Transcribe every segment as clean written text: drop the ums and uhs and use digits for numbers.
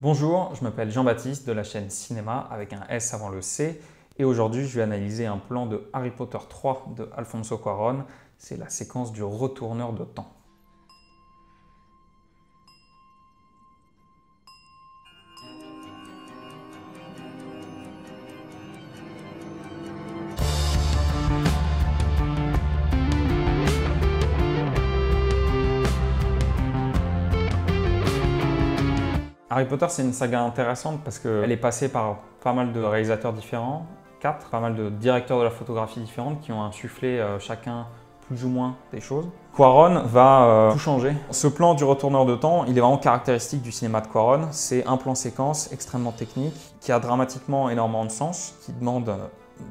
Bonjour, je m'appelle Jean-Baptiste de la chaîne Cinéma avec un S avant le C et aujourd'hui je vais analyser un plan de Harry Potter 3 de Alfonso Cuarón. C'est la séquence du retourneur de temps. Harry Potter, c'est une saga intéressante parce qu'elle est passée par pas mal de réalisateurs différents, 4, pas mal de directeurs de la photographie différents qui ont insufflé chacun plus ou moins des choses. Cuarón va tout changer. Ce plan du retourneur de temps, il est vraiment caractéristique du cinéma de Cuarón. C'est un plan séquence extrêmement technique, qui a dramatiquement énormément de sens, qui demande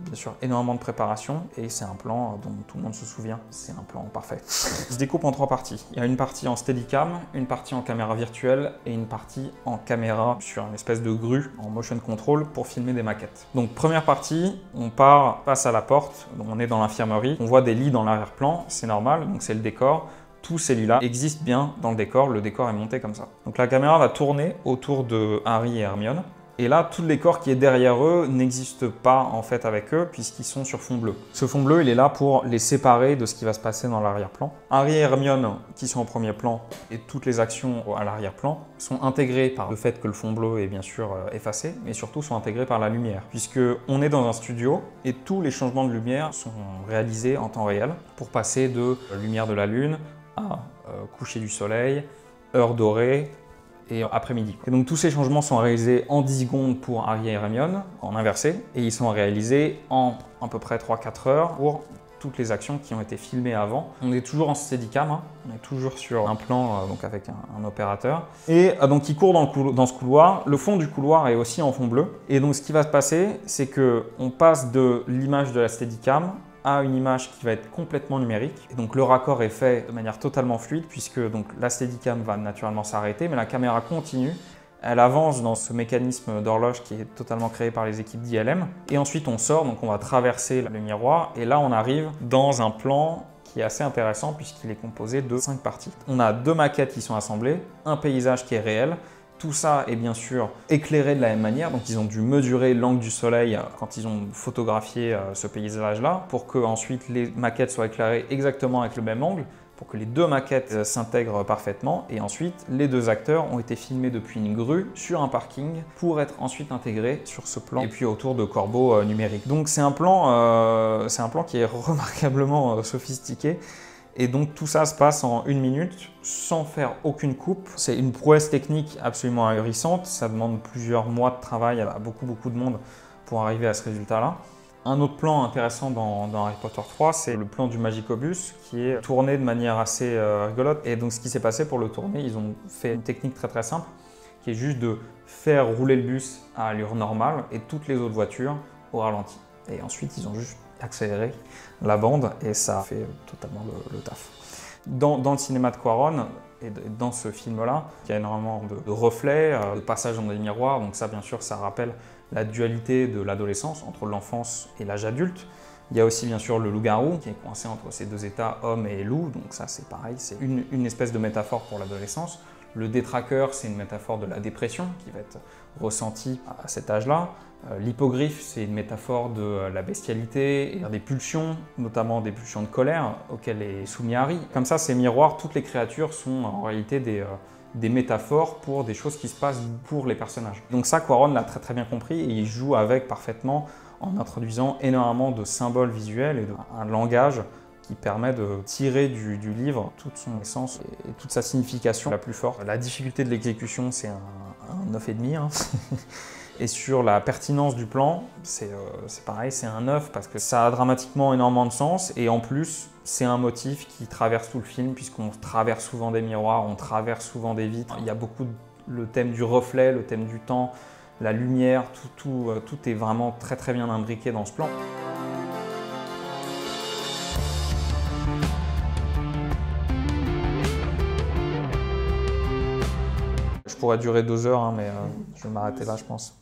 bien sûr énormément de préparation et c'est un plan dont tout le monde se souvient. C'est un plan parfait. Il se découpe en 3 parties. Il y a une partie en steadicam, une partie en caméra virtuelle et une partie en caméra sur une espèce de grue en motion control pour filmer des maquettes. Donc première partie, on passe à la porte, donc on est dans l'infirmerie, on voit des lits dans l'arrière-plan, c'est normal, donc c'est le décor. Tous ces lits-là existent bien dans le décor est monté comme ça. Donc la caméra va tourner autour de Harry et Hermione. Et là, tout le décor qui est derrière eux n'existe pas en fait avec eux puisqu'ils sont sur fond bleu. Ce fond bleu, il est là pour les séparer de ce qui va se passer dans l'arrière-plan. Harry et Hermione, qui sont en premier plan, et toutes les actions à l'arrière-plan, sont intégrées par le fait que le fond bleu est bien sûr effacé, mais surtout sont intégrées par la lumière. Puisqu'on est dans un studio et tous les changements de lumière sont réalisés en temps réel pour passer de lumière de la lune à coucher du soleil, heure dorée, et après-midi. Et donc tous ces changements sont réalisés en 10 secondes pour Harry et Hermione, en inversé, et ils sont réalisés en à peu près 3-4 heures pour toutes les actions qui ont été filmées avant. On est toujours en steadicam, hein. On est toujours sur un plan donc avec un opérateur. Et donc il court dans ce couloir. Le fond du couloir est aussi en fond bleu. Et donc ce qui va se passer, c'est qu'on passe de l'image de la steadicam à une image qui va être complètement numérique. Et donc le raccord est fait de manière totalement fluide puisque donc la steadicam va naturellement s'arrêter, mais la caméra continue. Elle avance dans ce mécanisme d'horloge qui est totalement créé par les équipes d'ILM. Et ensuite on sort, donc on va traverser le miroir et là on arrive dans un plan qui est assez intéressant puisqu'il est composé de 5 parties. On a 2 maquettes qui sont assemblées, un paysage qui est réel. Tout ça est bien sûr éclairé de la même manière, donc ils ont dû mesurer l'angle du soleil quand ils ont photographié ce paysage-là pour que ensuite les maquettes soient éclairées exactement avec le même angle, pour que les 2 maquettes s'intègrent parfaitement. Et ensuite, les 2 acteurs ont été filmés depuis une grue sur un parking pour être ensuite intégrés sur ce plan et puis autour de corbeaux numériques. Donc c'est un plan qui est remarquablement sophistiqué. Et donc tout ça se passe en 1 minute sans faire aucune coupe. C'est une prouesse technique absolument ahurissante. Ça demande plusieurs mois de travail à beaucoup de monde pour arriver à ce résultat-là. Un autre plan intéressant dans Harry Potter 3, c'est le plan du Magicobus qui est tourné de manière assez rigolote. Et donc ce qui s'est passé pour le tourner, ils ont fait une technique très simple qui est juste de faire rouler le bus à allure normale et toutes les autres voitures au ralenti. Et ensuite, ils ont juste accéléré la bande et ça a fait totalement le taf. Dans le cinéma de Cuarón et dans ce film-là, il y a énormément de reflets, de passages dans des miroirs. Donc ça, bien sûr, ça rappelle la dualité de l'adolescence entre l'enfance et l'âge adulte. Il y a aussi bien sûr le loup-garou qui est coincé entre ces 2 états, homme et loup. Donc ça, c'est pareil, c'est une espèce de métaphore pour l'adolescence. Le détraqueur, c'est une métaphore de la dépression qui va être ressentie à cet âge-là. L'hippogriffe, c'est une métaphore de la bestialité et des pulsions, notamment des pulsions de colère auxquelles est soumis Harry. Comme ça, ces miroirs, toutes les créatures sont en réalité des métaphores pour des choses qui se passent pour les personnages. Donc ça, Cuarón l'a très bien compris et il joue avec parfaitement en introduisant énormément de symboles visuels et un langage qui permet de tirer du livre toute son essence et toute sa signification la plus forte. La difficulté de l'exécution, c'est un 9,5. Hein. Et sur la pertinence du plan, c'est pareil, c'est un 9 parce que ça a dramatiquement énormément de sens et en plus, c'est un motif qui traverse tout le film puisqu'on traverse souvent des miroirs, on traverse souvent des vitres. Il y a beaucoup le thème du reflet, le thème du temps, la lumière, tout est vraiment très bien imbriqué dans ce plan. Je pourrais durer 2 heures, hein, mais je vais m'arrêter là, je pense.